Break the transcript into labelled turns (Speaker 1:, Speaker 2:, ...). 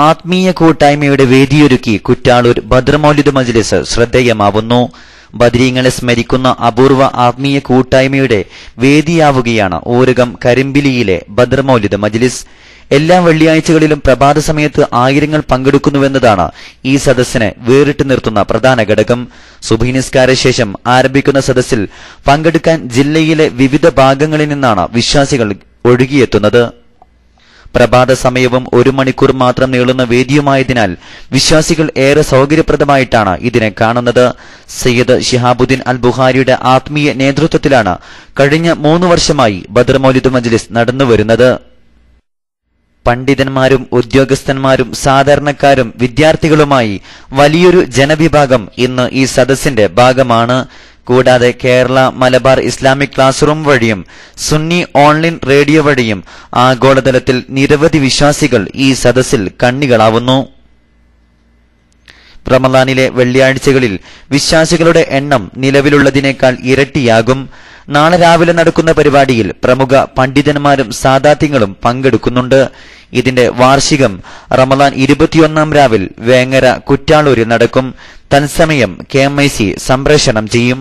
Speaker 1: ആത്മീയ കൂട്ടായ്മയുടെ വേദിയൊരുക്കി കുറ്റാളൂർ ബദർ മൗലിദ് മജ്ലിസ് ശ്രദ്ധേയമാവുന്നു. ബദരീങ്ങളെ സ്മരിക്കുന്ന അപൂർവ ആത്മീയ കൂട്ടായ്മയുടെ വേദിയാവുകയാണ് ഊരകം കരിമ്പിലിയിലെ ബദർ മൗലിദ് മജ്ലിസ്. എല്ലാ വെള്ളിയാഴ്ചകളിലും പ്രഭാത സമയത്ത് ആയിരങ്ങൾ പങ്കെടുക്കുന്നുവെന്നതാണ് ഈ സദസ്സിനെ വേറിട്ട് നിർത്തുന്ന പ്രധാന ഘടകം. സുബ്ഹി നിസ്കാര ശേഷം ആരംഭിക്കുന്ന സദസ്സിൽ പങ്കെടുക്കാൻ ജില്ലയിലെ വിവിധ ഭാഗങ്ങളിൽ നിന്നാണ് വിശ്വാസികൾ ഒഴുകിയെത്തുന്നത്. പ്രഭാത സമയവും 1 മണിക്കൂർ മാത്രം നീളുന്ന വേദിയുമായതിനാൽ വിശ്വാസികൾ ഏറെ സൗകര്യപ്രദമായിട്ടാണ് ഇതിനെ കാണുന്നത്. സയ്യിദ് ശിഹാബുദ്ദീൻ അൽ ബുഖാരിയുടെ ആത്മീയ നേതൃത്വത്തിലാണ് കഴിഞ്ഞ 3 വർഷമായി ബദർ മൗലിദ് മജ്ലിസ് നടന്നുവരുന്നത്. പണ്ഡിതന്മാരും ഉദ്യോഗസ്ഥന്മാരും സാധാരണക്കാരും വിദ്യാർത്ഥികളുമായി വലിയൊരു ജനവിഭാഗം ഇന്ന് ഈ സദസ്സിന്റെ ഭാഗമാണ്. കൂടാതെ Kerala Malabar Islamic class room വഴിയും സുന്നി ഓൺലൈൻ റേഡിയോ വഴിയും ആഗോളതലത്തിൽ നിരവധി വിശ്വാസികൾ ഈ സദസ്സിൽ കണ്ണികളാവുന്നു. റമളാനിലെ വെള്ളിയാഴ്ചകളിൽ വിശ്വാസികളുടെ എണ്ണം നിലവിലുള്ളതിനേക്കാൾ ഇരട്ടിയാകും. നാളെ രാവിലെ നടക്കുന്ന പരിപാടിയിൽ പ്രമുഖ പണ്ഡിതന്മാരും സാദാത്യങ്ങളും പങ്കെടുക്കുന്നുണ്ട്. ഇതിന്റെ വാർഷികം റമളാൻ 21 രാവിൽ വേങ്ങര കുറ്റാളൂരിൽ നടക്കും. തത്സമയം KMIC സംപ്രേഷണം ചെയ്യും.